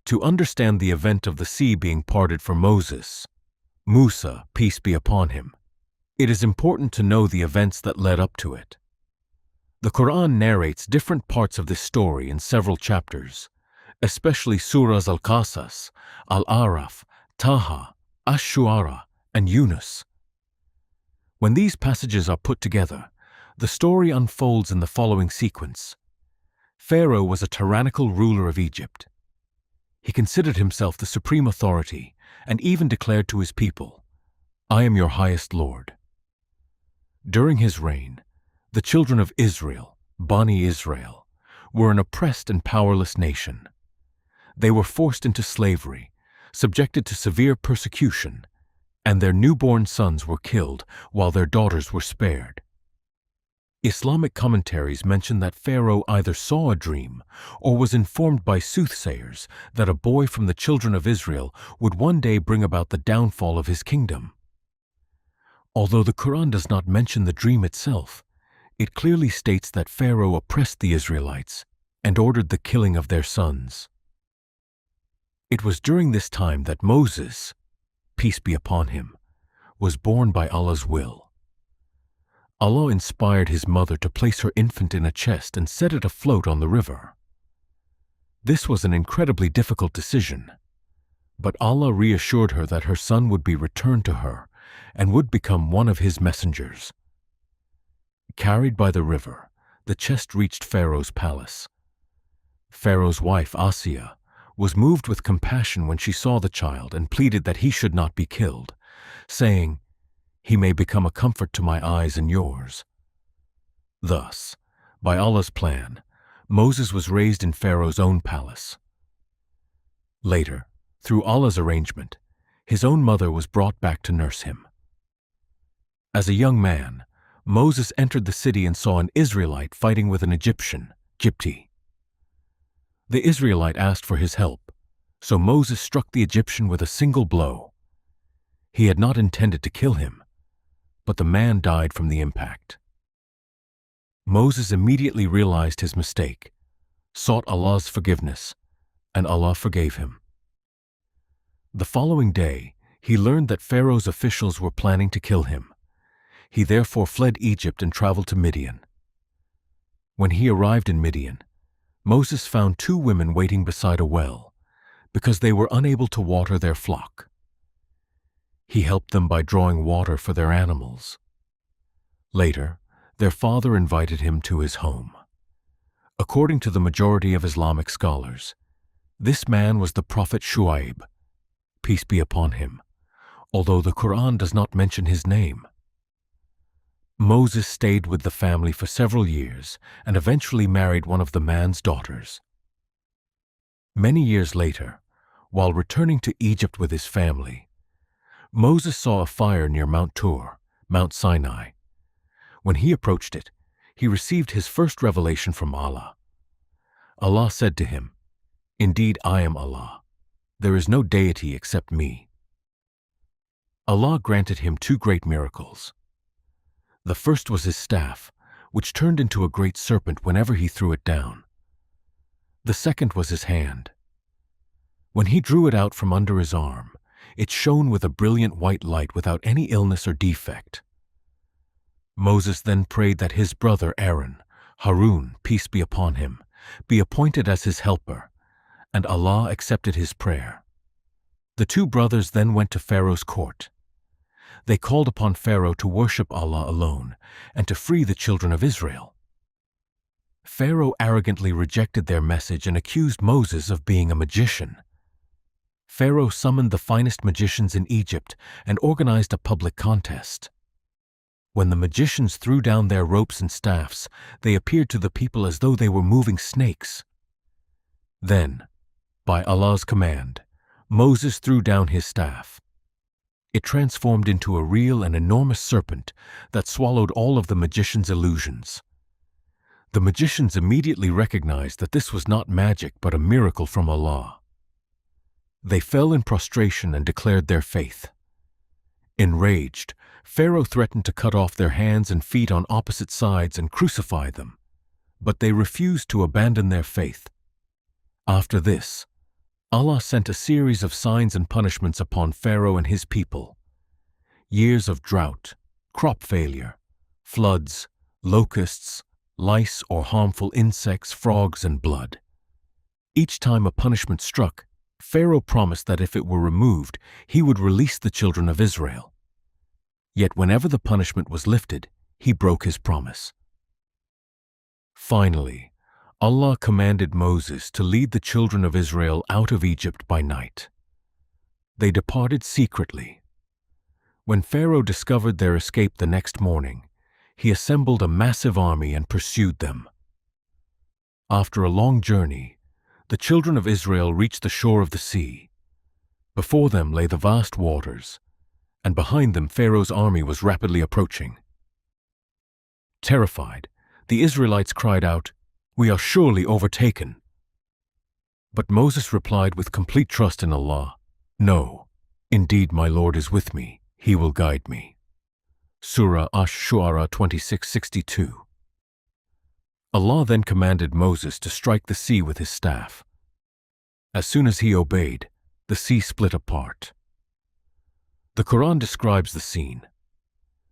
To understand the event of the sea being parted for Moses, Musa, peace be upon him, it is important to know the events that led up to it. The Quran narrates different parts of this story in several chapters, especially Surahs Al-Qasas, Al-Araf, Taha, Ash-Shu'ara, and Yunus. When these passages are put together, the story unfolds in the following sequence. Pharaoh was a tyrannical ruler of Egypt. He considered himself the supreme authority and even declared to his people, "I am your highest Lord." During his reign, the children of Israel, Bani Israel, were an oppressed and powerless nation. They were forced into slavery, subjected to severe persecution, and their newborn sons were killed while their daughters were spared. Islamic commentaries mention that Pharaoh either saw a dream or was informed by soothsayers that a boy from the children of Israel would one day bring about the downfall of his kingdom. Although the Quran does not mention the dream itself, it clearly states that Pharaoh oppressed the Israelites and ordered the killing of their sons. It was during this time that Moses, peace be upon him, was born by Allah's will. Allah inspired his mother to place her infant in a chest and set it afloat on the river. This was an incredibly difficult decision, but Allah reassured her that her son would be returned to her and would become one of his messengers. Carried by the river, the chest reached Pharaoh's palace. Pharaoh's wife, Asiya, was moved with compassion when she saw the child and pleaded that he should not be killed, saying, "He may become a comfort to my eyes and yours." Thus, by Allah's plan, Moses was raised in Pharaoh's own palace. Later, through Allah's arrangement, his own mother was brought back to nurse him. As a young man, Moses entered the city and saw an Israelite fighting with an Egyptian, Gypti. The Israelite asked for his help, so Moses struck the Egyptian with a single blow. He had not intended to kill him, but the man died from the impact. Moses immediately realized his mistake, sought Allah's forgiveness, and Allah forgave him. The following day, he learned that Pharaoh's officials were planning to kill him. He therefore fled Egypt and traveled to Midian. When he arrived in Midian, Moses found two women waiting beside a well because they were unable to water their flock. He helped them by drawing water for their animals. Later, their father invited him to his home. According to the majority of Islamic scholars, this man was the Prophet Shu'aib, peace be upon him, although the Quran does not mention his name. Moses stayed with the family for several years and eventually married one of the man's daughters. Many years later, while returning to Egypt with his family, Moses saw a fire near Mount Tur, Mount Sinai. When he approached it, he received his first revelation from Allah. Allah said to him, "Indeed, I am Allah. There is no deity except me." Allah granted him two great miracles. The first was his staff, which turned into a great serpent whenever he threw it down. The second was his hand. When he drew it out from under his arm, it shone with a brilliant white light without any illness or defect. Moses then prayed that his brother Aaron, Harun, peace be upon him, be appointed as his helper, and Allah accepted his prayer. The two brothers then went to Pharaoh's court. They called upon Pharaoh to worship Allah alone and to free the children of Israel. Pharaoh arrogantly rejected their message and accused Moses of being a magician. Pharaoh summoned the finest magicians in Egypt and organized a public contest. When the magicians threw down their ropes and staffs, they appeared to the people as though they were moving snakes. Then, by Allah's command, Moses threw down his staff. It transformed into a real and enormous serpent that swallowed all of the magician's illusions. The magicians immediately recognized that this was not magic but a miracle from Allah. They fell in prostration and declared their faith. Enraged, Pharaoh threatened to cut off their hands and feet on opposite sides and crucify them, but they refused to abandon their faith. After this, Allah sent a series of signs and punishments upon Pharaoh and his people. Years of drought, crop failure, floods, locusts, lice or harmful insects, frogs, and blood. Each time a punishment struck, Pharaoh promised that if it were removed, he would release the children of Israel. Yet whenever the punishment was lifted, he broke his promise. Finally, Allah commanded Moses to lead the children of Israel out of Egypt by night. They departed secretly. When Pharaoh discovered their escape the next morning, he assembled a massive army and pursued them. After a long journey, the children of Israel reached the shore of the sea. Before them lay the vast waters, and behind them Pharaoh's army was rapidly approaching. Terrified, the Israelites cried out, "We are surely overtaken." But Moses replied with complete trust in Allah, "No, indeed my Lord is with me, He will guide me." Surah Ash-Shu'ara 26:62. Allah then commanded Moses to strike the sea with his staff. As soon as he obeyed, the sea split apart. The Quran describes the scene.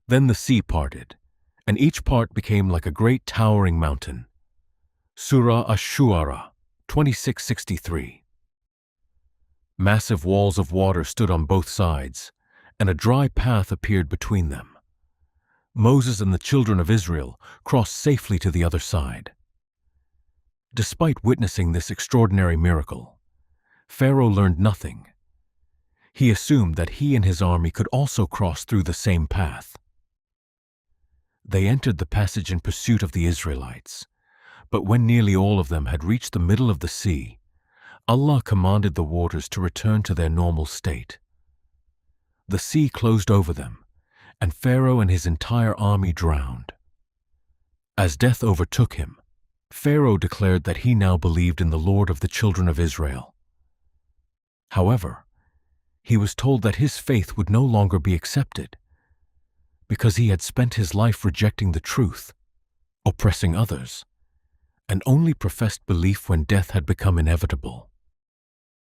Then the sea parted, and each part became like a great towering mountain. Surah Ash-Shu'ara 26:63. Massive walls of water stood on both sides, and a dry path appeared between them. Moses and the children of Israel crossed safely to the other side. Despite witnessing this extraordinary miracle, Pharaoh learned nothing. He assumed that he and his army could also cross through the same path. They entered the passage in pursuit of the Israelites, but when nearly all of them had reached the middle of the sea, Allah commanded the waters to return to their normal state. The sea closed over them, and Pharaoh and his entire army drowned. As death overtook him, Pharaoh declared that he now believed in the Lord of the children of Israel. However, he was told that his faith would no longer be accepted, because he had spent his life rejecting the truth, oppressing others, and only professed belief when death had become inevitable.